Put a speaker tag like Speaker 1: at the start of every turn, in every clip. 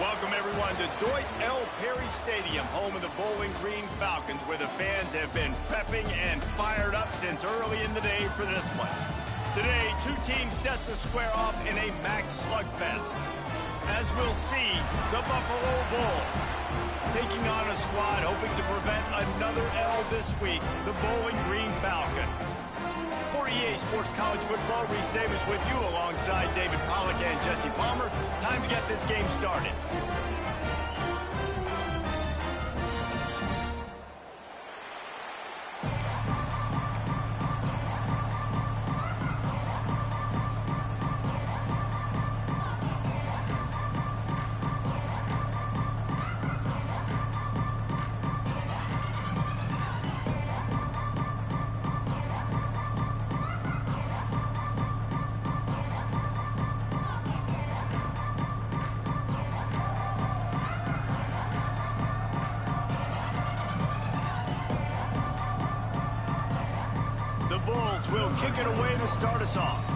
Speaker 1: Welcome, everyone, to Deutsch L. Perry Stadium, home of the Bowling Green Falcons, where the fans have been prepping and fired up since early in the day for this one. Today, two teams set to square off in a max slugfest. As we'll see, the Buffalo Bulls taking on a squad hoping to prevent another L this week, the Bowling Green Falcons. For EA Sports College Football, Reese Davis with you alongside David Pollack and Jesse Palmer. Time to get this game started. The Bulls will kick it away to start us off.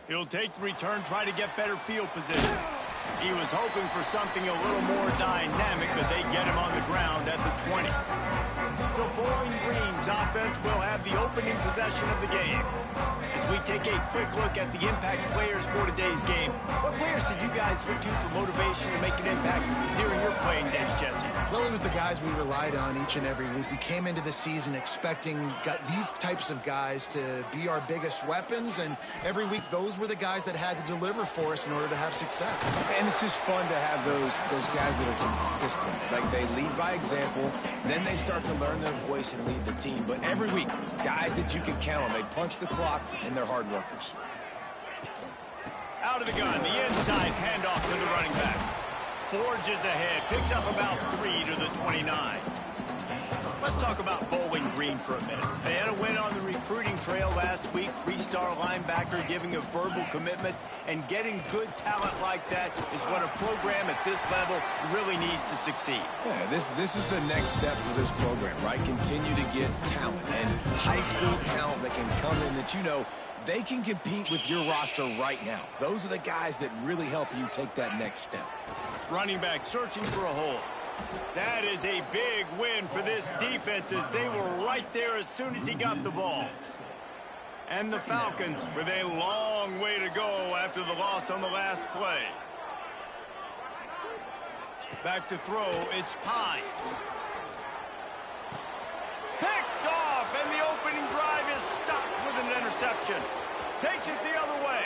Speaker 1: He'll take the return, try to get better field position. He was hoping for something a little more dynamic, but they get him on the ground at the 20. So Bowling Green's offense will have the opening possession of the game. As we take a quick look at the impact players for today's game, what players did you guys look to for motivation to make an impact during your playing days, Jesse?
Speaker 2: Well, it was the guys we relied on each and every week. We came into the season expecting these types of guys to be our biggest weapons, and every week those were the guys that had to deliver for us in order to have success.
Speaker 3: And it's just fun to have those guys that are consistent. Like, they lead by example, then they start to learn their voice and lead the team. But every week, guys that you can count on, they punch the clock, and they're hard workers.
Speaker 1: Out of the gun, the inside handoff to the running back. Forges ahead, picks up about 3 to the 29. Let's talk about Bowling Green for a minute. They had a win on the recruiting trail last week. 3-star linebacker giving a verbal commitment, and getting good talent like that is what a program at this level really needs to succeed.
Speaker 3: Yeah, this is the next step for this program, right? Continue to get talent, and high school talent that can come in that you know they can compete with your roster right now. Those are the guys that really help you take that next step.
Speaker 1: Running back searching for a hole. That is a big win for this defense, as they were right there as soon as he got the ball. And the Falcons with a long way to go after the loss on the last play. Back to throw, it's Pine. Picked off, and the opening drive is stopped with an interception. Takes it the other way,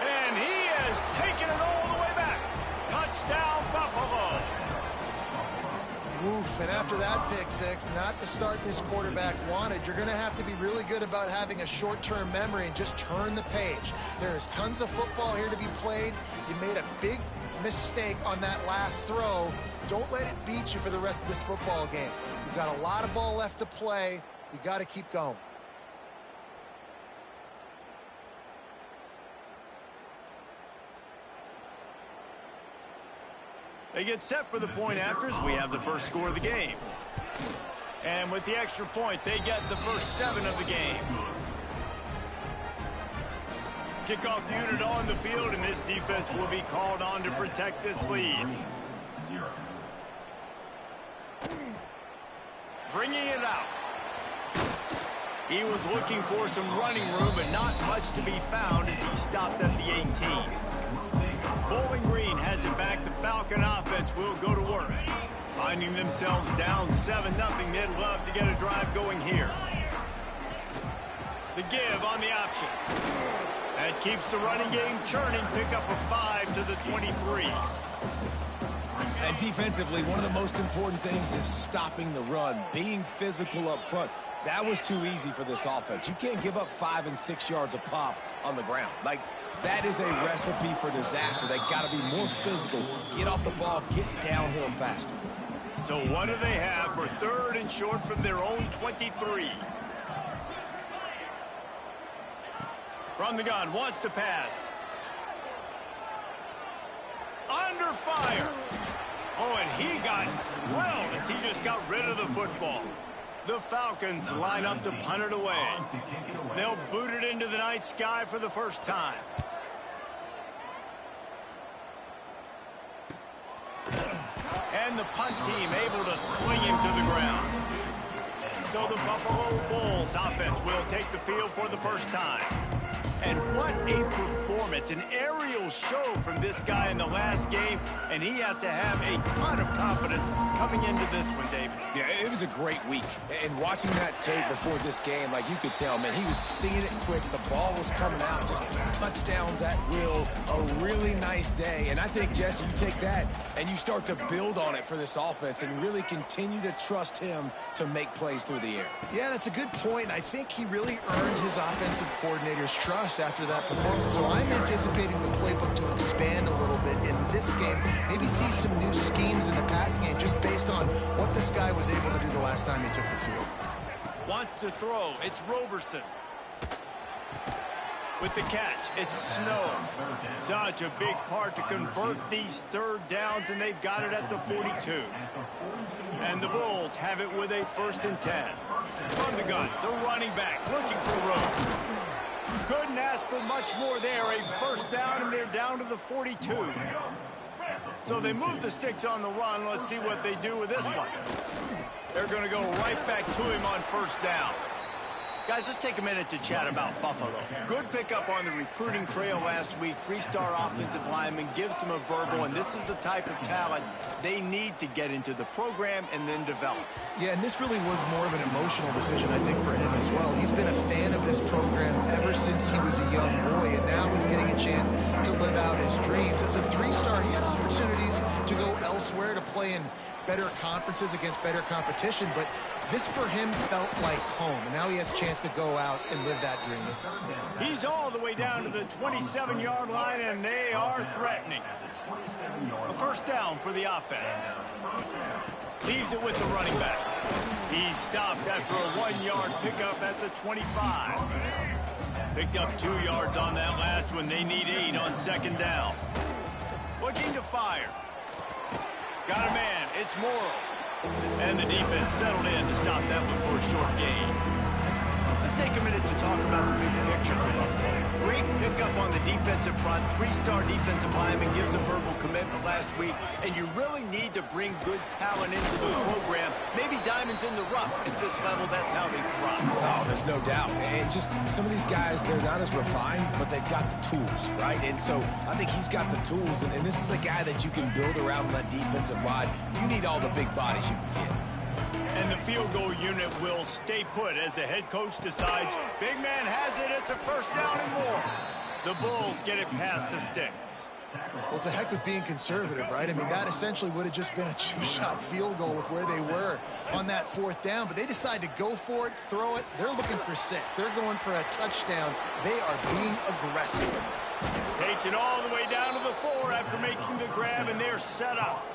Speaker 1: and he has taken it all the way back. Touchdown, Buffalo.
Speaker 2: Oof, and after that pick six, not the start this quarterback wanted. You're going to have to be really good about having a short-term memory and just turn the page. There is tons of football here to be played. You made a big mistake on that last throw. Don't let it beat you for the rest of this football game. You've got a lot of ball left to play. You got to keep going.
Speaker 1: They get set for the point afters. We have the first score of the game. And with the extra point, they get the first 7 of the game. Kickoff unit on the field, and this defense will be called on to protect this lead. Bringing it out. He was looking for some running room, but not much to be found as he stopped at the 18. Bowling Green has it back. The Falcon offense will go to work. Finding themselves down 7-0, they'd love to get a drive going here. The give on the option. That keeps the running game churning. Pick up a 5 to the 23.
Speaker 3: And defensively, one of the most important things is stopping the run, being physical up front. That was too easy for this offense. You can't give up 5 and 6 yards a pop on the ground. Like, that is a recipe for disaster. They got to be more physical, get off the ball, get downhill faster.
Speaker 1: So what do they have for 3rd and short from their own 23? From the gun, wants to pass. Under fire. Oh, and he got drilled as he just got rid of the football. The Falcons line up to punt it away. They'll boot it into the night sky for the first time. And the punt team able to swing him to the ground. So the Buffalo Bulls offense will take the field for the first time. And what a performance, an aerial show from this guy in the last game, and he has to have a ton of confidence coming into this one, David.
Speaker 3: Yeah, it was a great week. And watching that tape before this game, like you could tell, man, he was seeing it quick. The ball was coming out, just touchdowns at will. A really nice day. And I think, Jesse, you take that and you start to build on it for this offense and really continue to trust him to make plays through the air.
Speaker 2: Yeah, that's a good point. I think he really earned his offensive coordinator's trust after that performance. So I'm anticipating the playbook to expand a little bit in this game. Maybe see some new schemes in the passing game just based on what this guy was able to do the last time he took the field.
Speaker 1: Wants to throw. It's Roberson. With the catch, it's Snow. Such a big part to convert these 3rd downs, and they've got it at the 42. And the Bulls have it with a 1st and 10. From the gun, the running back looking for Rhodes. Couldn't ask for much more there. A 1st down, and they're down to the 42. So they move the sticks on the run. Let's see what they do with this one. They're going to go right back to him on 1st down. Guys, let's take a minute to chat about Buffalo. Good pickup on the recruiting trail last week. 3-star offensive lineman gives them a verbal, and this is the type of talent they need to get into the program and then develop.
Speaker 2: Yeah, and this really was more of an emotional decision, I think, for him as well. He's been a fan of this program ever since he was a young boy, and now he's getting a chance to live out his dreams. As a 3-star, he had opportunities to go elsewhere, to play in better conferences against better competition, but this for him felt like home, and now he has a chance to go out and live that dream.
Speaker 1: He's all the way down to the 27-yard line, and they are threatening. A 1st down for the offense. Leaves it with the running back. He stopped after a 1-yard pickup at the 25. Picked up 2 yards on that last one. They need 8 on 2nd down. Looking to fire. Got a man. It's Morrow. And the defense settled in to stop that one for a short gain. Let's take a minute to talk about the big picture for Buffalo. Great pickup on the defensive front. 3-star defensive lineman gives a verbal commitment last week, and you really need to bring good talent into the program. Maybe diamonds in the rough. At this level, that's how they thrive.
Speaker 3: Oh, there's no doubt. And just some of these guys, they're not as refined, but they've got the tools, right? And so I think he's got the tools, and this is a guy that you can build around that defensive line. You need all the big bodies you can get.
Speaker 1: And the field goal unit will stay put as the head coach decides. Big man has it. It's a 1st down and more. The Bulls get it past the sticks.
Speaker 2: Well, it's a heck with being conservative, right? I mean, that essentially would have just been a 2-shot field goal with where they were on that 4th down. But they decide to go for it, throw it. They're looking for 6. They're going for a touchdown. They are being aggressive.
Speaker 1: Takes it all the way down to the 4 after making the grab, and they're set up.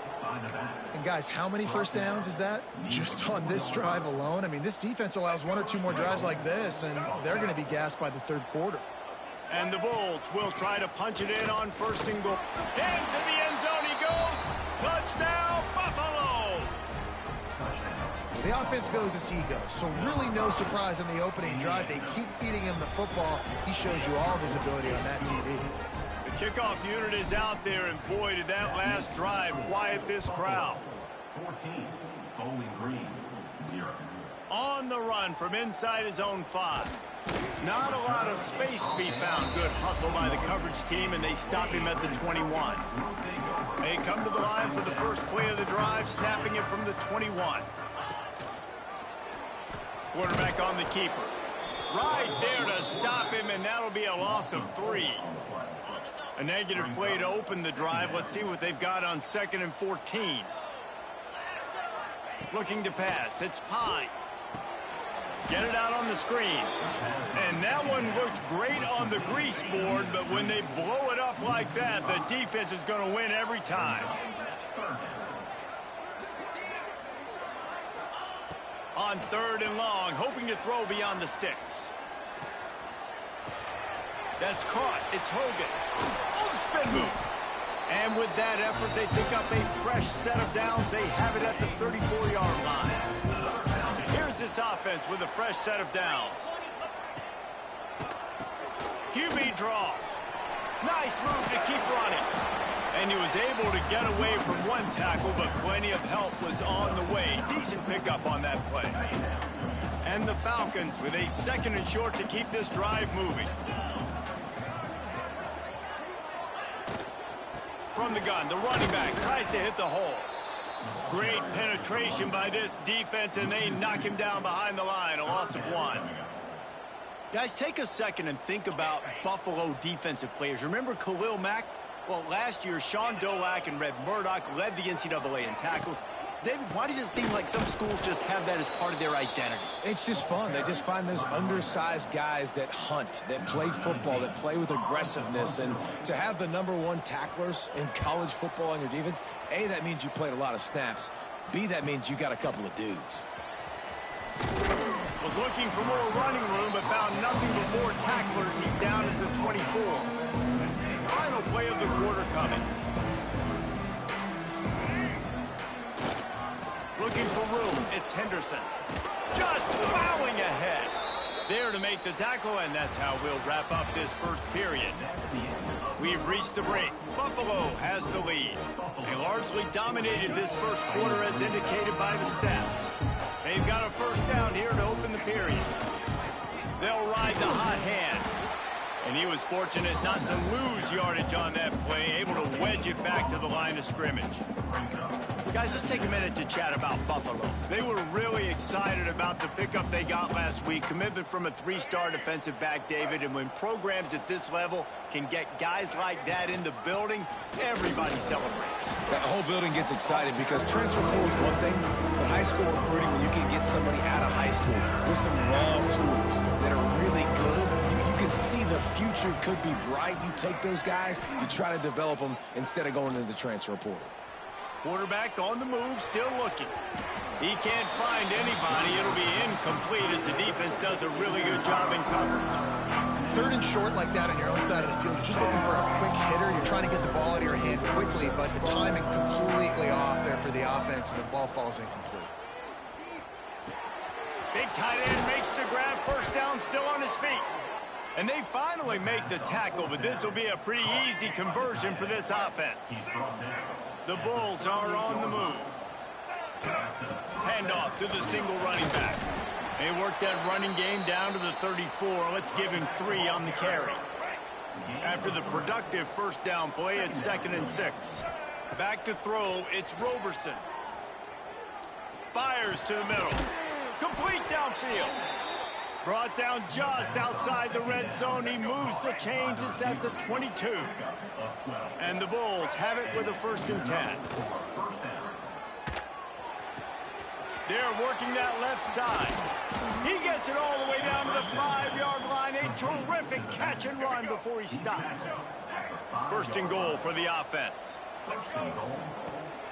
Speaker 2: And guys, how many 1st downs is that just on this drive alone? I mean, this defense allows 1 or 2 more drives like this, and they're going to be gassed by the 3rd quarter.
Speaker 1: And the Bulls will try to punch it in on 1st and goal. Into the end zone he goes. Touchdown, Buffalo!
Speaker 2: The offense goes as he goes, so really no surprise in the opening drive. They keep feeding him the football. He showed you all of his ability on that TV.
Speaker 1: The kickoff unit is out there, and boy, did that last drive quiet this crowd.
Speaker 4: 14, Bowling Green, 0.
Speaker 1: On the run from inside his own 5. Not a lot of space to be found. Good hustle by the coverage team, and they stop him at the 21. They come to the line for the first play of the drive, snapping it from the 21. Quarterback on the keeper. Right there to stop him, and that'll be a loss of 3. A negative play to open the drive. Let's see what they've got on 2nd and 14. Looking to pass. It's Pine. Get it out on the screen. And that one looked great on the grease board, but when they blow it up like that, the defense is going to win every time. On 3rd and long, hoping to throw beyond the sticks. That's caught. It's Hogan. Oh, spin move. And with that effort, they pick up a fresh set of downs. They have it at the 34-yard line. Here's this offense with a fresh set of downs. QB draw. Nice move to keep running. And he was able to get away from one tackle, but plenty of help was on the way. Decent pickup on that play. And the Falcons with a 2nd and short to keep this drive moving. From the gun, the running back tries to hit the hole. Great penetration by this defense, and they knock him down behind the line, a loss of 1. Guys, take a second and think about Buffalo defensive players. Remember Khalil Mack? Well, last year, Sean Dolak and Red Murdoch led the NCAA in tackles. David, why does it seem like some schools just have that as part of their identity?
Speaker 3: It's just fun. They just find those undersized guys that hunt, that play football, that play with aggressiveness. And to have the #1 tacklers in college football on your defense, A, that means you played a lot of snaps. B, that means you got a couple of dudes.
Speaker 1: Was looking for more running room, but found nothing but more tacklers. He's down at the 24. Final play of the quarter coming. Looking for room. It's Henderson. Just plowing ahead. There to make the tackle, and that's how we'll wrap up this first period. We've reached the break. Buffalo has the lead. They largely dominated this first quarter as indicated by the stats. They've got a first down here to open the period. They'll ride the hot hand. And he was fortunate not to lose yardage on that play, able to wedge it back to the line of scrimmage. Guys, let's take a minute to chat about Buffalo. They were really excited about the pickup they got last week. Commitment from a 3-star defensive back, David. And when programs at this level can get guys like that in the building, everybody celebrates.
Speaker 3: That whole building gets excited because transfer portal is one thing, but high school recruiting, when you can get somebody out of high school with some raw tools that are really good, you can see the future could be bright. You take those guys, you try to develop them instead of going into the transfer portal.
Speaker 1: Quarterback on the move, still looking. He can't find anybody. It'll be incomplete as the defense does a really good job in coverage.
Speaker 2: 3rd and short like that on your own side of the field, you're just looking for a quick hitter. You're trying to get the ball out of your hand quickly, but the timing completely off there for the offense, and the ball falls incomplete.
Speaker 1: Big tight end makes the grab. First down, still on his feet. And they finally make the tackle, but this will be a pretty easy conversion for this offense. The Bulls are on the move. Handoff to the single running back. They work that running game down to the 34. Let's give him 3 on the carry. After the productive first down play, it's 2nd and 6. Back to throw, it's Roberson. Fires to the middle. Complete downfield. Brought down just outside the red zone. He moves the chains. It's at the 22. And the Bulls have it with a 1st and 10. They're working that left side. He gets it all the way down to the 5-yard line. A terrific catch and run before he stops. 1st and goal for the offense.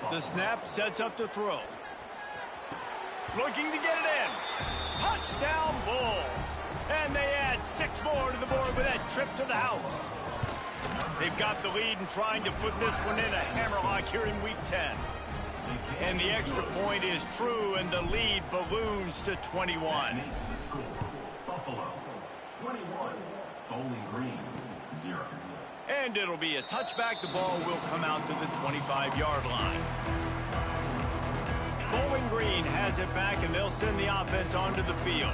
Speaker 1: The snap sets up the throw. Looking to get it in. Touchdown Bulls. And they add 6 more to the board with that trip to the house. They've got the lead and trying to put this one in a hammerlock here in Week 10. And the extra point is true, and the lead balloons to 21.
Speaker 4: Buffalo, 21. Bowling Green, 0.
Speaker 1: And it'll be a touchback. The ball will come out to the 25-yard line. Bowling Green has it back, and they'll send the offense onto the field.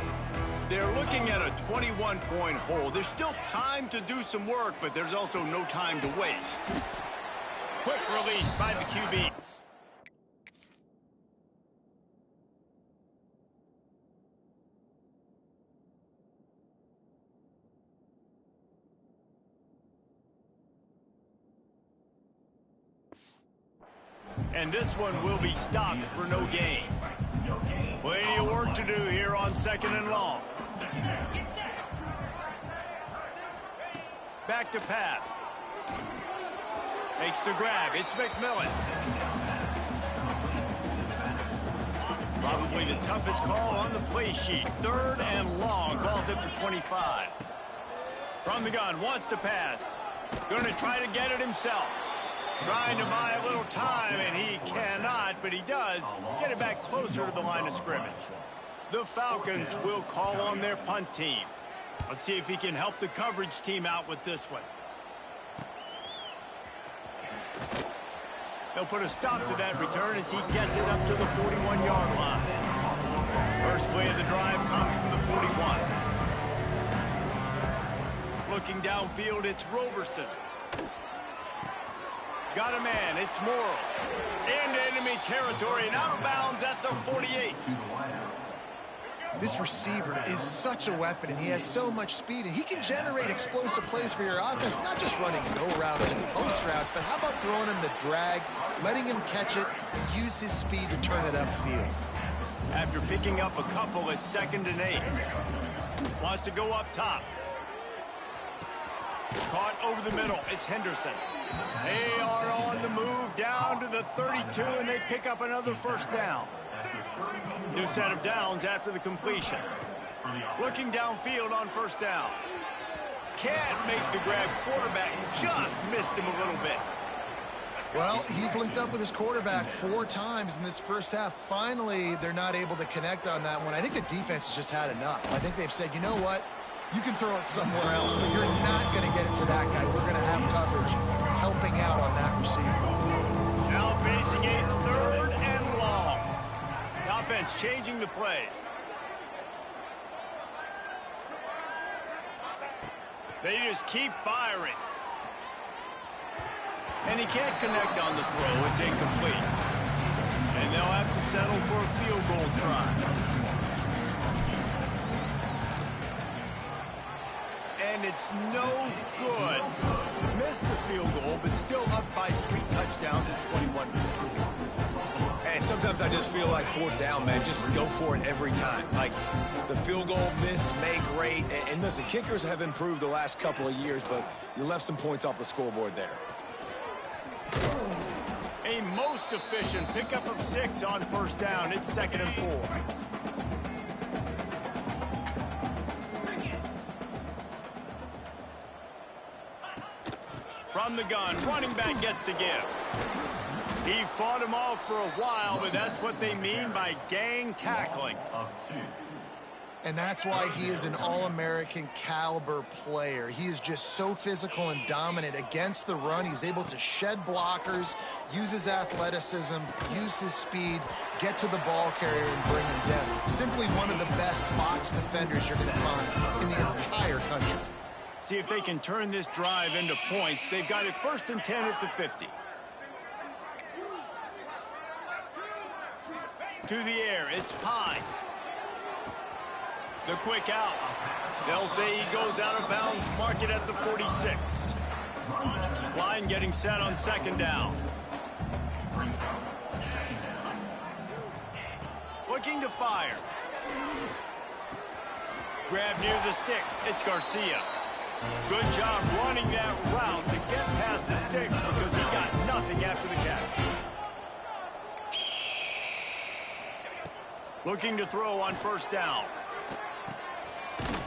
Speaker 1: They're looking at a 21-point hole. There's still time to do some work, but there's also no time to waste. Quick release by the QB. And this one will be stopped for no gain. Plenty of work to do here on 2nd and long. Back to pass. Makes the grab. It's McMillan. Probably the toughest call on the play sheet. 3rd and long. Ball's at the 25. From the gun. Wants to pass. Going to try to get it himself. Trying to buy a little time, and he cannot, but he does get it back closer to the line of scrimmage. The Falcons will call on their punt team. Let's see if he can help the coverage team out with this one. They'll put a stop to that return as he gets it up to the 41-yard line. First play of the drive comes from the 41. Looking downfield, it's Roberson. Got a man, it's Morrow. Into enemy territory and out of bounds at the 48.
Speaker 2: This receiver is such a weapon, and he has so much speed, and he can generate explosive plays for your offense, not just running go routes and post routes, but how about throwing him the drag, letting him catch it, and use his speed to turn it upfield.
Speaker 1: After picking up a couple at 2nd and 8. Wants to go up top. Caught over the middle. It's Henderson. They are on the move down to the 32, and they pick up another first down. New set of downs after the completion. Looking downfield on first down. Can't make the grab. Quarterback just missed him a little bit.
Speaker 2: Well, he's linked up with his quarterback 4 times in this first half. Finally, they're not able to connect on that one. I think the defense has just had enough. I think they've said, you know what? You can throw it somewhere else, but you're not going to get it to that guy. We're going to have coverage helping out on that receiver.
Speaker 1: Now facing a 3rd and long. The offense changing the play. They just keep firing. And he can't connect on the throw. It's incomplete. And they'll have to settle for a field goal try. And it's no good. Missed the field goal, but still up by 3 touchdowns at 21 minutes.
Speaker 3: And sometimes I just feel like 4th down, man. Just go for it every time. Like the field goal miss, make great. And listen, kickers have improved the last couple of years, but you left some points off the scoreboard there.
Speaker 1: A most efficient pickup of 6 on first down. It's 2nd and 4. From the gun, running back gets to give. He fought him off for a while, but that's what they mean by gang tackling.
Speaker 2: And that's why he is an All-American caliber player. He is just so physical and dominant against the run. He's able to shed blockers, use his athleticism, use his speed, get to the ball carrier and bring him down. Simply one of the best box defenders you're going to find in the entire country.
Speaker 1: See if they can turn this drive into points. They've got it 1st and 10 at the 50. To the air, it's Pine. The quick out. They'll say he goes out of bounds, mark it at the 46. Line getting set on 2nd down. Looking to fire. Grab near the sticks. It's Garcia. Good job running that route to get past the sticks because he got nothing after the catch. Looking to throw on first down.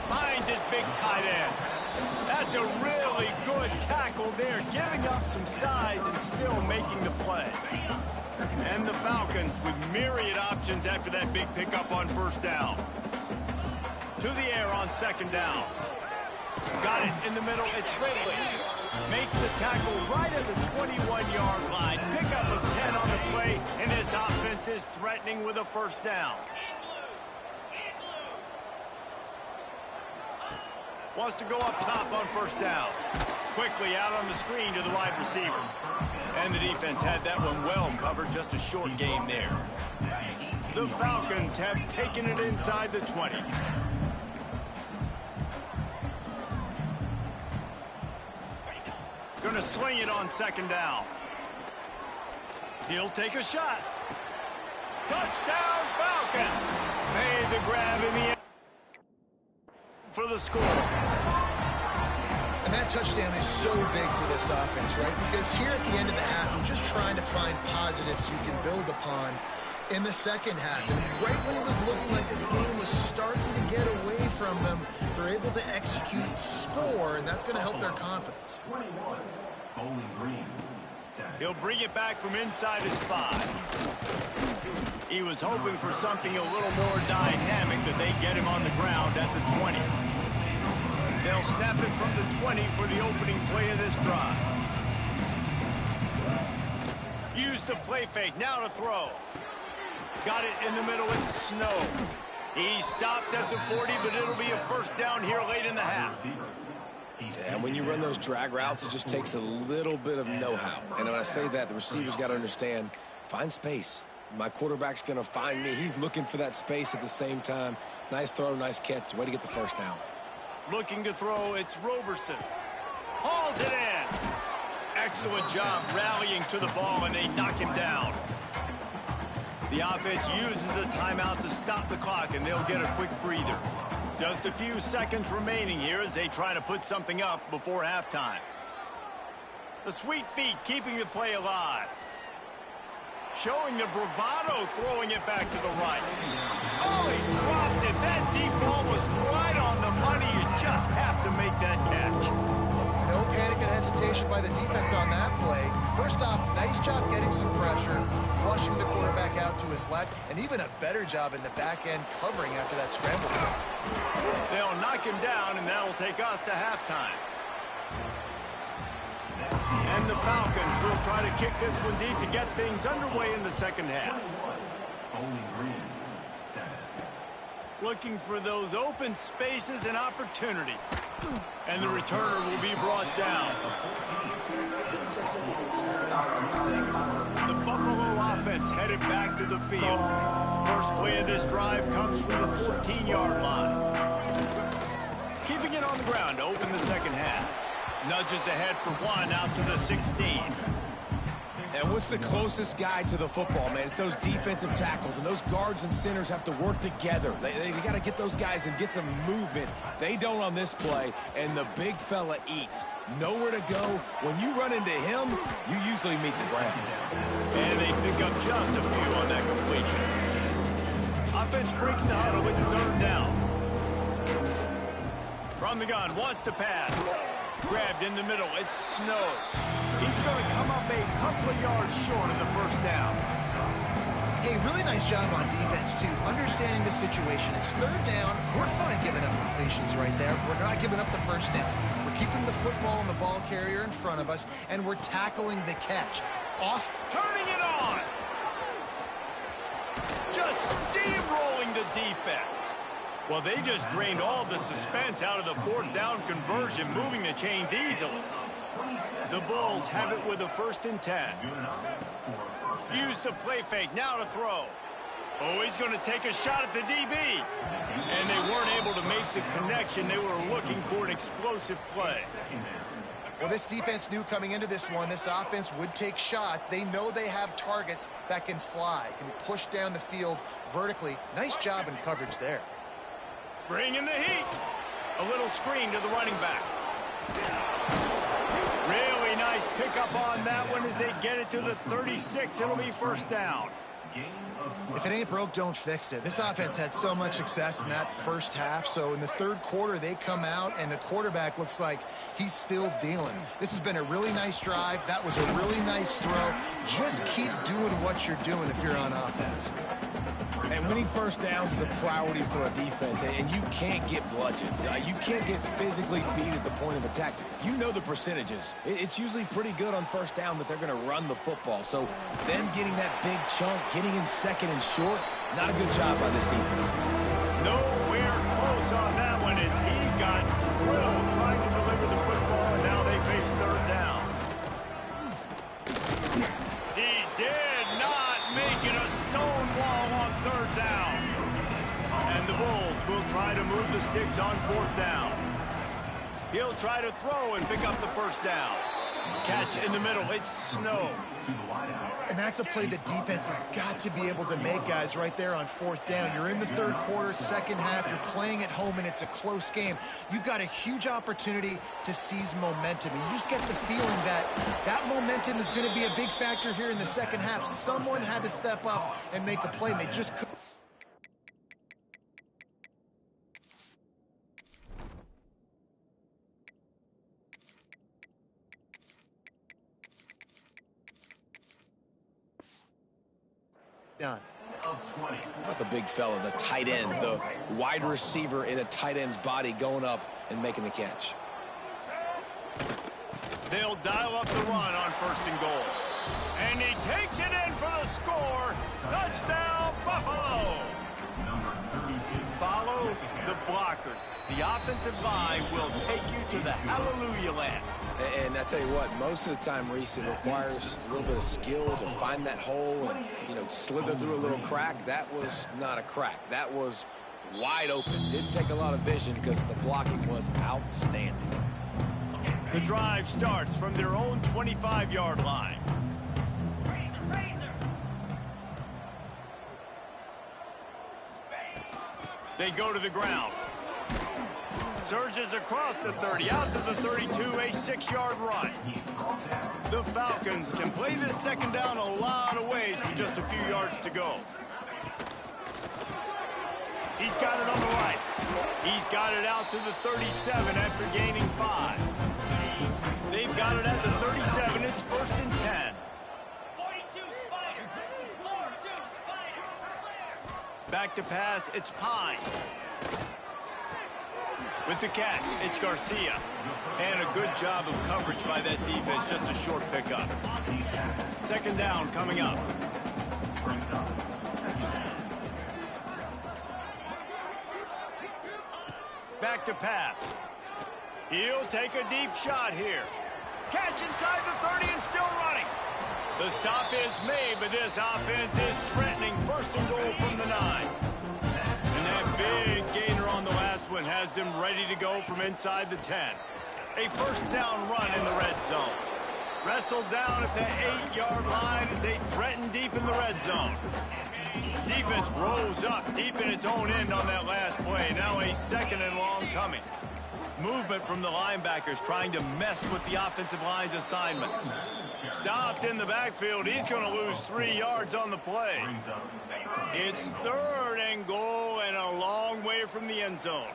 Speaker 1: Finds his big tight end. That's a really good tackle there, giving up some size and still making the play. And the Falcons with myriad options after that big pickup on first down. To the air on 2nd down. Got it in the middle. It's Ridley. Makes the tackle right at the 21-yard line. Pickup of 10 on the play, and this offense is threatening with a first down. Wants to go up top on first down. Quickly out on the screen to the wide receiver. And the defense had that one well covered. Just a short game there. The Falcons have taken it inside the 20. Going to swing it on 2nd down. He'll take a shot. Touchdown, Falcons! Made the grab in the end for the score.
Speaker 2: And that touchdown is so big for this offense, right? Because here at the end of the half, you're just trying to find positives you can build upon in the second half. And right when it was looking like this game was starting to get away from them, they're able to execute, score, and that's going to help their confidence.
Speaker 4: 21, Bowling Green, 7.
Speaker 1: He'll bring it back from inside his 5. He was hoping for something a little more dynamic that they get him on the ground at the 20. They'll snap it from the 20 for the opening play of this drive. Use the play fake, now to throw. Got it in the middle, it's Snow. He stopped at the 40, but it'll be a first down here late in the half.
Speaker 3: Yeah, when you run those drag routes, it just takes a little bit of know-how. And when I say that, the receiver's got to understand, find space. My quarterback's going to find me. He's looking for that space at the same time. Nice throw, nice catch. Way to get the first down.
Speaker 1: Looking to throw, it's Roberson. Hauls it in. Excellent job rallying to the ball, and they knock him down. The offense uses a timeout to stop the clock, and they'll get a quick breather. Just a few seconds remaining here as they try to put something up before halftime. The sweet feet keeping the play alive. Showing the bravado, throwing it back to the right. Oh, he dropped it. That deep ball was right on the money. You just have to make that catch.
Speaker 2: No panic and hesitation by the defense on that play. First off, nice job getting some pressure, flushing the quarterback out to his left, and even a better job in the back end covering after that scramble.
Speaker 1: They'll knock him down, and that'll take us to halftime. And the Falcons will try to kick this one deep to get things underway in the second half.
Speaker 4: Bowling Green, 7.
Speaker 1: Looking for those open spaces and opportunity. And the returner will be brought down. The Buffalo offense headed back to the field. First play of this drive comes from the 14-yard line. Keeping it on the ground to open the second half. Nudges ahead for 1 out to the 16.
Speaker 3: And what's the closest guy to the football, man? It's those defensive tackles, and those guards and centers have to work together. They got to get those guys and get some movement. They don't on this play, and the big fella eats. Nowhere to go. When you run into him, you usually meet the ground.
Speaker 1: And they pick up just a few on that completion. Offense breaks the huddle. It's third down. From the gun, wants to pass. Grabbed in the middle, it's Snow. He's going to come up a couple of yards short of the first down.
Speaker 2: Hey, really nice job on defense, too, understanding the situation. It's third down. We're fine giving up completions right there. We're not giving up the first down. We're keeping the football and the ball carrier in front of us, and we're tackling the catch. Awesome.
Speaker 1: Turning it on. Just steamrolling the defense. Well, they just drained all the suspense out of the fourth down conversion, moving the chains easily. The Bulls have it with a 1st and 10. Use the play fake, now to throw. Oh, he's going to take a shot at the DB. And they weren't able to make the connection. They were looking for an explosive play.
Speaker 2: Well, this defense knew coming into this one, this offense would take shots. They know they have targets that can fly, can push down the field vertically. Nice job in coverage there.
Speaker 1: Bringing the heat. A little screen to the running back. Really nice pickup on that one as they get it to the 36. It'll be first down.
Speaker 2: If it ain't broke, don't fix it. This offense had so much success in that first half, so in the third quarter, they come out, and the quarterback looks like he's still dealing. This has been a really nice drive. That was a really nice throw. Just keep doing what you're doing if you're on offense.
Speaker 3: And winning first downs is a priority for a defense, and you can't get bludgeoned. You can't get physically beat at the point of attack. You know the percentages. It's usually pretty good on first down that they're going to run the football. So them getting that big chunk, getting in second and short, not a good job by this defense.
Speaker 1: Nowhere close on that one as he got drilled trying to deliver the football, and now they face third down. He did not make it a stone wall on third down. And the Bulls will try to move the sticks on fourth down. He'll try to throw and pick up the first down. Catch in the middle, it's Snow.
Speaker 4: to the wideout.
Speaker 2: And that's a play the defense has got to be able to make, guys, right there on 4th down. You're in the 3rd quarter, 2nd half. You're playing at home, and it's a close game. You've got a huge opportunity to seize momentum. And you just get the feeling that that momentum is going to be a big factor here in the 2nd half. Someone had to step up and make a play, and they just couldn't. Done.
Speaker 4: Of 20.
Speaker 3: Not the big fella, the tight end, the wide receiver in a tight end's body going up and making the catch.
Speaker 1: They'll dial up the run on 1st and goal. And he takes it in for the score. Touchdown, Buffalo.
Speaker 4: Number 32.
Speaker 1: Follow the blockers. The offensive line will take you to the hallelujah land.
Speaker 3: And I tell you what, most of the time, Reese, it requires a little bit of skill to find that hole and, slither through a little crack. That was not a crack. That was wide open. Didn't take a lot of vision because the blocking was outstanding.
Speaker 1: The drive starts from their own 25-yard line. They go to the ground. Surges across the 30, out to the 32, a 6-yard run. The Falcons can play this 2nd down a lot of ways with just a few yards to go. He's got it on the right. He's got it out to the 37 after gaining 5. They've got it at the 37. It's 1st and 10.
Speaker 5: 42 Spider. 42 Spider.
Speaker 1: Back to pass, it's Pine. With the catch, it's Garcia. And a good job of coverage by that defense, just a short pickup. 2nd down coming up. Back to pass. He'll take a deep shot here. Catch inside the 30 and still running. The stop is made, but this offense is threatening 1st and goal from the 9. And that big gainer on the last one has them ready to go from inside the 10. A 1st down run in the red zone. Wrestled down at the 8-yard line as they threaten deep in the red zone. Defense rose up deep in its own end on that last play. Now a 2nd and long coming. Movement from the linebackers trying to mess with the offensive line's assignments. Stopped in the backfield. He's going to lose 3 yards on the play. It's 3rd and goal and a long way from the end zone.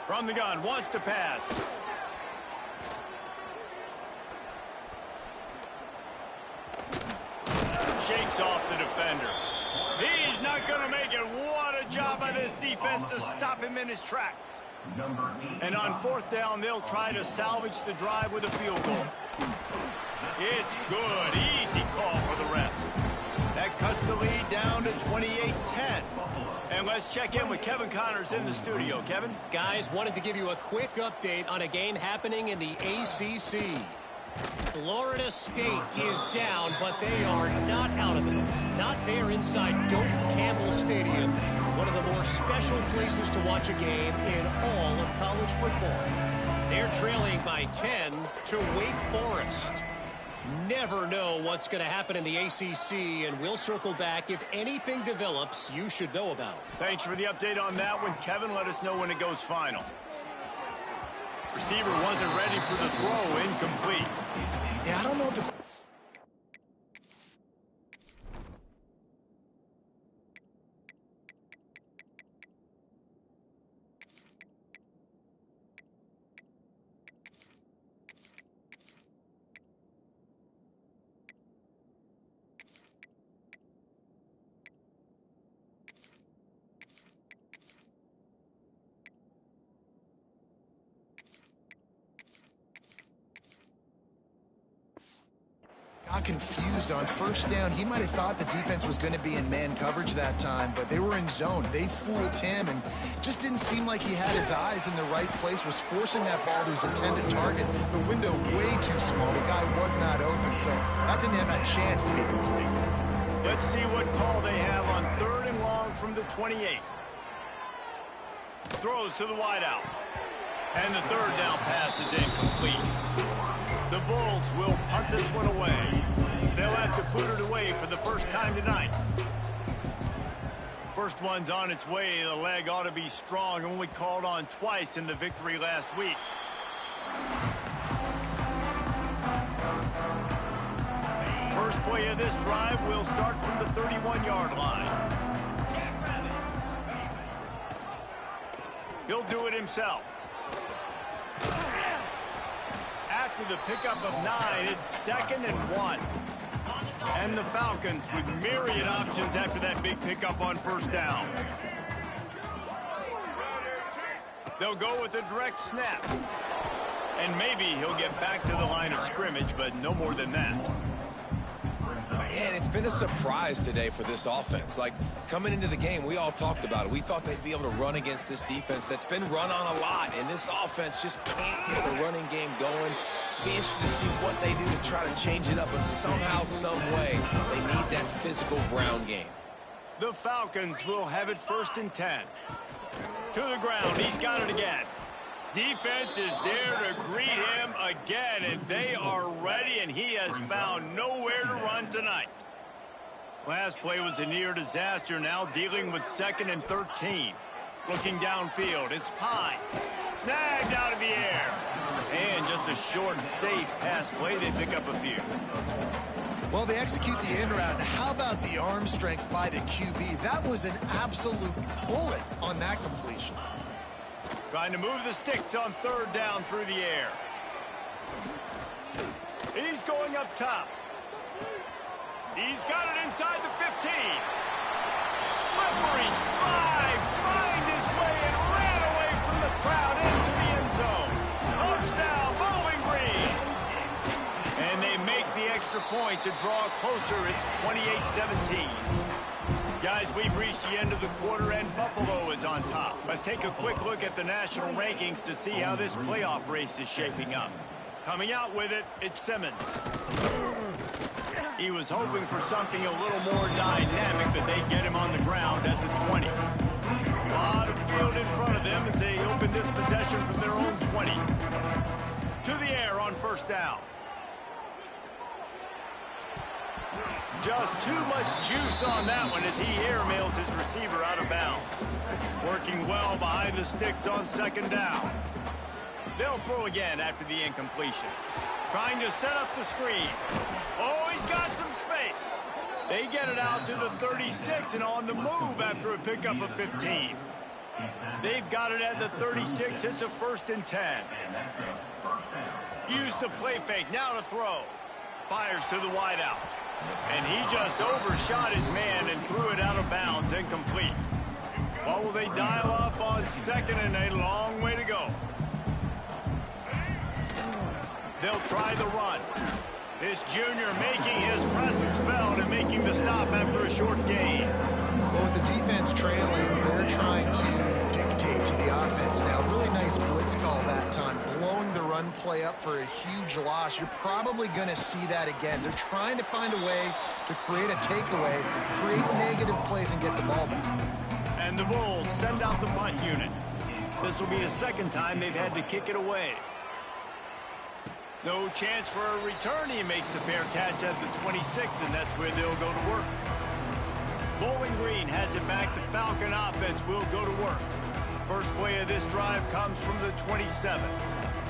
Speaker 1: From the gun, wants to pass. Shakes off the defender. He's not going to make it. What a job by this defense to stop him in his tracks. And on 4th down, they'll try to salvage the drive with a field goal. It's good. Easy call for the refs. That cuts the lead down to 28-10. And let's check in with Kevin Connors in the studio. Kevin?
Speaker 6: Guys, wanted to give you a quick update on a game happening in the ACC. Florida State is down, but they are not out of it. Not there inside Doak Campbell Stadium, one of the more special places to watch a game in all of college football. They're trailing by 10 to Wake Forest. Never know what's going to happen in the ACC, and we'll circle back if anything develops you should know about.
Speaker 1: Thanks for the update on that one, Kevin. Let us know when it goes final. Receiver wasn't ready for the throw. Incomplete.
Speaker 2: Yeah, I don't know if the... Got confused on 1st down. He might have thought the defense was going to be in man coverage that time, but they were in zone. They fooled him and just didn't seem like he had his eyes in the right place, was forcing that ball to his intended target. The window way too small. The guy was not open, so that didn't have that chance to be complete.
Speaker 1: Let's see what call they have on 3rd and long from the 28. Throws to the wideout. And the 3rd down pass is incomplete. The Bulls will punt this one away. They'll have to put it away for the first time tonight. First one's on its way. The leg ought to be strong. Only called on twice in the victory last week. First play of this drive will start from the 31-yard line. He'll do it himself. After the pickup of 9, it's 2nd and 1. And the Falcons with myriad options after that big pickup on first down. They'll go with a direct snap. And maybe he'll get back to the line of scrimmage, but no more than that.
Speaker 3: And it's been a surprise today for this offense. Like, coming into the game, we all talked about it. We thought they'd be able to run against this defense that's been run on a lot. And this offense just can't get the running game going. Be interested to see what they do to try to change it up, but somehow, some way, they need that physical ground game.
Speaker 1: The Falcons will have it 1st and 10. To the ground, he's got it again. Defense is there to greet him again, and they are ready, and he has found nowhere to run tonight. Last play was a near disaster, now dealing with 2nd and 13. Looking downfield, it's Pine. Snagged out of the air. And just a short and safe pass play, they pick up a few.
Speaker 2: Well, they execute the end route. How about the arm strength by the QB? That was an absolute bullet on that completion.
Speaker 1: Trying to move the sticks on 3rd down through the air. He's going up top. He's got it inside the 15. Slippery slide, find his way and ran away from the crowd into the end zone. Touchdown, Bowling Green. And they make the extra point to draw closer. It's 28-17. Guys, we've reached the end of the quarter and Buffalo is on top. Let's take a quick look at the national rankings to see how this playoff race is shaping up. Coming out with it, it's Simmons. He was hoping for something a little more dynamic, that they'd get him on the ground at the 20. A lot of field in front of them as they open this possession from their own 20. To the air on first down. Just too much juice on that one as he airmails his receiver out of bounds. Working well behind the sticks on 2nd down. They'll throw again after the incompletion. Trying to set up the screen. Oh, he's got some space. They get it out to the 36 and on the move after a pickup of 15. They've got it at the 36. It's a 1st and 10. Use the play fake. Now to throw. Fires to the wideout. And he just overshot his man and threw it out of bounds, incomplete. What will they dial up on 2nd and a long way to go? They'll try the run. This junior making his presence felt and making the stop after a short gain.
Speaker 2: Well, with the defense trailing, they're trying to dictate to the offense now. Really nice blitz call that time, blowing the run play up for a huge loss. You're probably going to see that again. They're trying to find a way to create a takeaway, create negative plays, and get the ball back.
Speaker 1: And the Bulls send out the punt unit. This will be the 2nd time they've had to kick it away. No chance for a return. He makes the fair catch at the 26, and that's where they'll go to work. Bowling Green has it back. The Falcon offense will go to work. First play of this drive comes from the 27.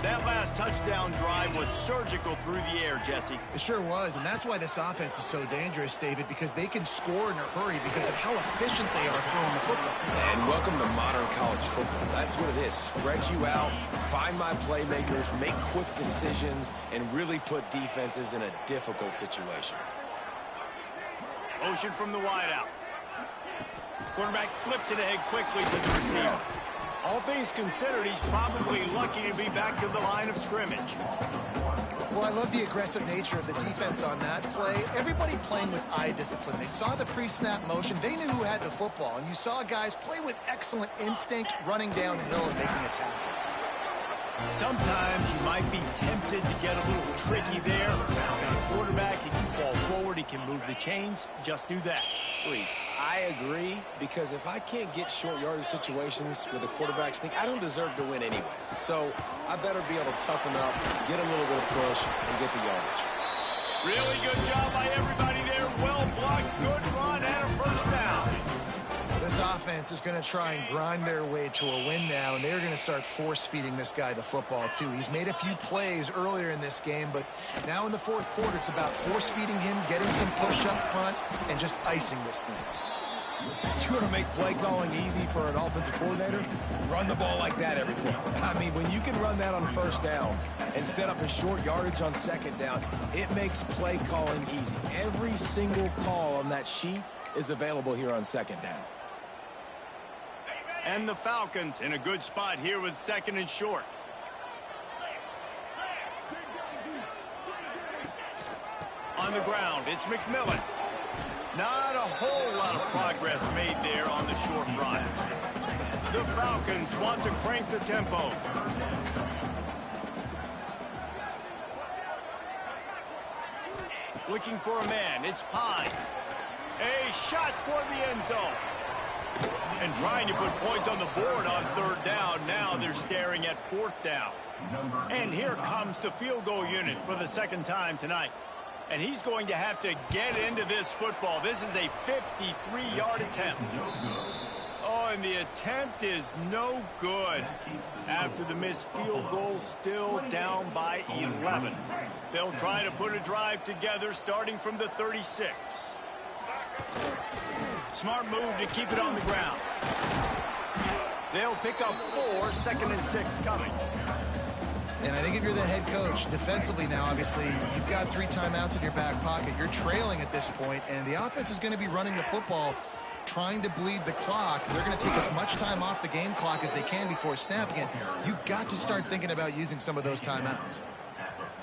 Speaker 1: That last touchdown drive was surgical through the air, Jesse.
Speaker 2: It sure was, and that's why this offense is so dangerous, David, because they can score in a hurry because of how efficient they are throwing the football.
Speaker 3: And welcome to modern college football. That's what it is. Spread you out, find my playmakers, make quick decisions, and really put defenses in a difficult situation.
Speaker 1: Motion from the wideout. Quarterback flips it ahead quickly to the receiver. All things considered, he's probably lucky to be back to the line of scrimmage.
Speaker 2: Well, I love the aggressive nature of the defense on that play. Everybody playing with eye discipline. They saw the pre-snap motion. They knew who had the football. And you saw guys play with excellent instinct, running downhill and making a tackle.
Speaker 1: Sometimes you might be tempted to get a little tricky there. Got a quarterback, he can fall forward, he can move the chains. Just do that.
Speaker 3: Reese, I agree, because if I can't get short yardage situations with a quarterback sneak, I don't deserve to win anyways. So I better be able to toughen up, get a little bit of push, and get the yardage.
Speaker 1: Really good job by everybody there. Well blocked, good run, and a first down.
Speaker 2: This offense is going to try and grind their way to a win now, and they're going to start force-feeding this guy the football, too. He's made a few plays earlier in this game, but now in the fourth quarter, it's about force-feeding him, getting some push up front, and just icing this thing.
Speaker 3: You want to make play calling easy for an offensive coordinator? Run the ball like that every play. I mean, when you can run that on first down and set up a short yardage on second down, it makes play calling easy. Every single call on that sheet is available here on second down.
Speaker 1: And the Falcons in a good spot here with second and short. On the ground, it's McMillan. Not a whole lot of progress made there on the short run. The Falcons want to crank the tempo. Looking for a man, it's Pine. A shot toward the end zone. And trying to put points on the board on third down. Now they're staring at fourth down. And here comes the field goal unit for the second time tonight. And he's going to have to get into this football. This is a 53-yard attempt. Oh, and the attempt is no good. After the missed field goal, still down by 11. They'll try to put a drive together starting from the 36. Smart move to keep it on the ground. They'll pick up 4, second and 6 coming.
Speaker 2: And I think if you're the head coach, defensively now, obviously, you've got 3 timeouts in your back pocket. You're trailing at this point, and the offense is going to be running the football, trying to bleed the clock. They're going to take as much time off the game clock as they can before snap again. You've got to start thinking about using some of those timeouts.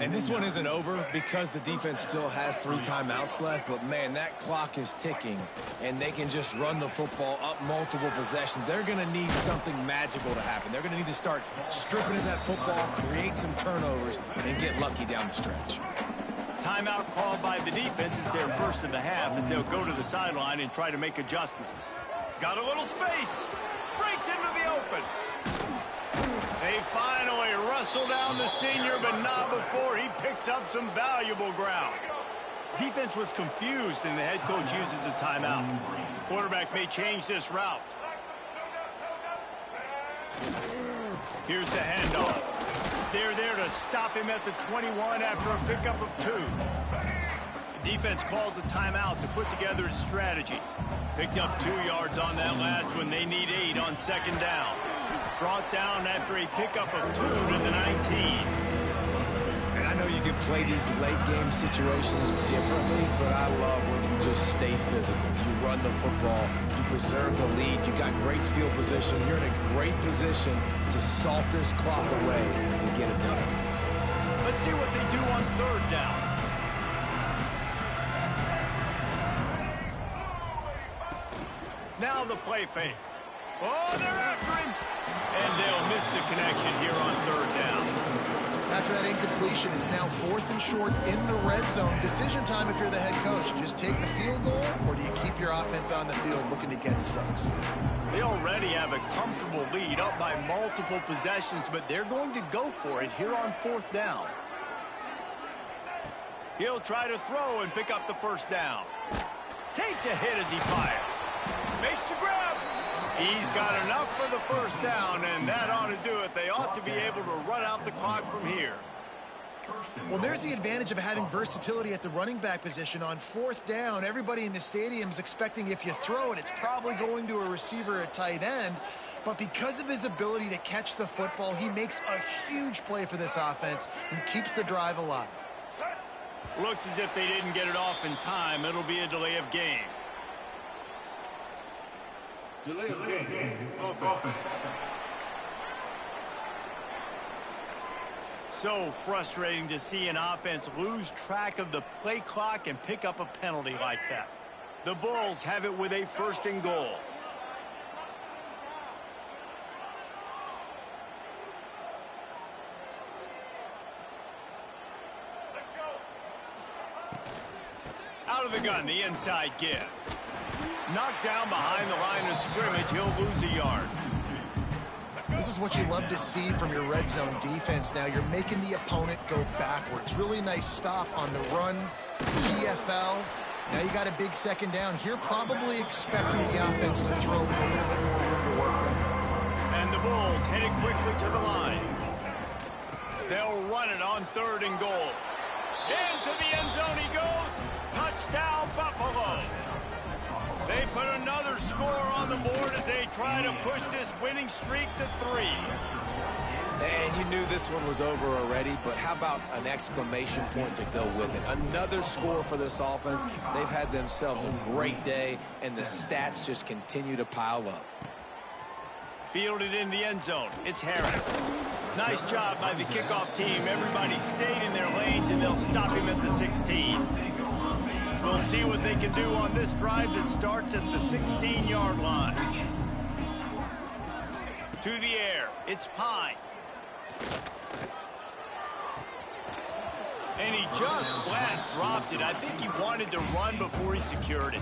Speaker 3: And this one isn't over because the defense still has 3 timeouts left, but man, that clock is ticking, and they can just run the football up multiple possessions. They're going to need something magical to happen. They're going to need to start stripping at that football, create some turnovers, and get lucky down the stretch.
Speaker 1: Timeout called by the defense is their first of the half as they'll go to the sideline and try to make adjustments. Got a little space. Breaks into the open. They finally wrestle down the senior, but not before he picks up some valuable ground. Defense was confused, and the head coach uses a timeout. Quarterback may change this route. Here's the handoff. They're there to stop him at the 21 after a pickup of 2. The defense calls a timeout to put together a strategy. Picked up 2 yards on that last one. They need 8 on second down. Brought down after a pickup of 2 to the 19.
Speaker 3: And I know you can play these late game situations differently, but I love when you just stay physical. You run the football, you preserve the lead, you got great field position, you're in a great position to salt this clock away and get it done.
Speaker 1: Let's see what they do on third down. Now the play fake. Oh, they're after him. And they'll miss the connection here on third down.
Speaker 2: After that incompletion, it's now 4th and short in the red zone. Decision time if you're the head coach. You just take the field goal, or do you keep your offense on the field looking to get 6?
Speaker 1: They already have a comfortable lead up by multiple possessions, but they're going to go for it here on 4th down. He'll try to throw and pick up the first down. Takes a hit as he fires. Makes the grab. He's got enough for the first down, and that ought to do it. They ought to be able to run out the clock from here.
Speaker 2: Well, there's the advantage of having versatility at the running back position. On 4th down, everybody in the stadium is expecting if you throw it, it's probably going to a receiver at tight end. But because of his ability to catch the football, he makes a huge play for this offense and keeps the drive alive.
Speaker 1: Looks as if they didn't get it off in time. It'll be a delay of game.
Speaker 4: Delay of game. Offense.
Speaker 1: So frustrating to see an offense lose track of the play clock and pick up a penalty like that. The Bulls have it with a 1st and goal. Out of the gun, the inside give. Knocked down behind the line of scrimmage, he'll lose a yard.
Speaker 2: This is what you love to see from your red zone defense now. You're making the opponent go backwards. Really nice stop on the run, TFL. Now you got a big second down here, probably expecting the offense to throw with a little bit more room to work with.
Speaker 1: And the Bulls headed quickly to the line. They'll run it on 3rd and goal. Into the end zone he goes. Touchdown, Buffalo. They put another score on the board as they try to push this winning streak to 3.
Speaker 3: And you knew this one was over already, but how about an exclamation point to go with it? Another score for this offense. They've had themselves a great day, and the stats just continue to pile up.
Speaker 1: Fielded in the end zone. It's Harris. Nice job by the kickoff team. Everybody stayed in their lanes, and they'll stop him at the 16. We'll see what they can do on this drive that starts at the 16-yard line. To the air. It's Pine. And he just flat dropped it. I think he wanted to run before he secured it.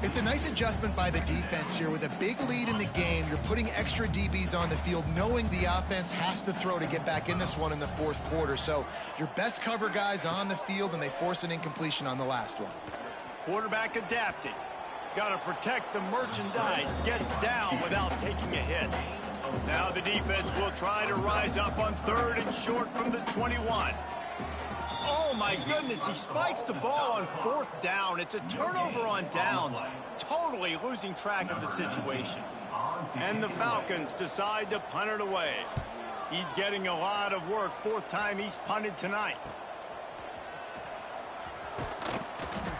Speaker 2: It's a nice adjustment by the defense here. With a big lead in the game, you're putting extra DBs on the field, knowing the offense has to throw to get back in this one in the 4th quarter. So your best cover guys on the field, and they force an incompletion on the last one.
Speaker 1: Quarterback adapting. Got to protect the merchandise. Gets down without taking a hit. Now the defense will try to rise up on 3rd and short from the 21. Oh, my goodness, he spikes the ball on 4th down. It's a turnover on downs. Totally losing track of the situation. And the Falcons decide to punt it away. He's getting a lot of work. 4th time he's punted tonight.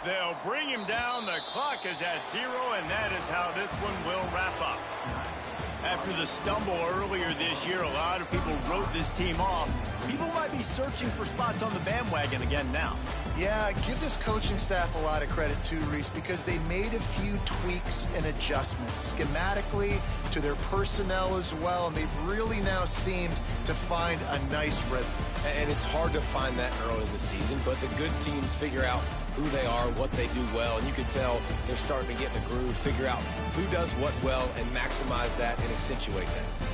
Speaker 1: They'll bring him down. The clock is at 0, and that is how this one will wrap up. After the stumble earlier this year, a lot of people wrote this team off. People might be searching for spots on the bandwagon again now.
Speaker 2: Yeah, give this coaching staff a lot of credit too, Reese, because they made a few tweaks and adjustments schematically to their personnel as well, and they've really now seemed to find a nice rhythm.
Speaker 3: And it's hard to find that early in the season, but the good teams figure out who they are, what they do well, and you can tell they're starting to get in a groove, figure out who does what well, and maximize that and accentuate that.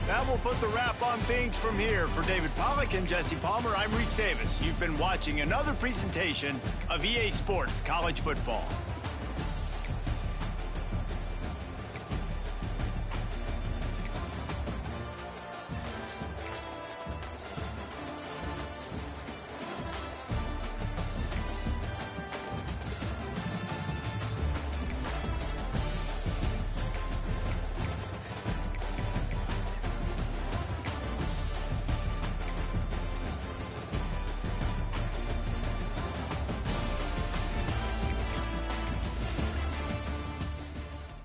Speaker 1: That will put the wrap on things from here. For David Pollack and Jesse Palmer, I'm Reese Davis. You've been watching another presentation of EA Sports College Football.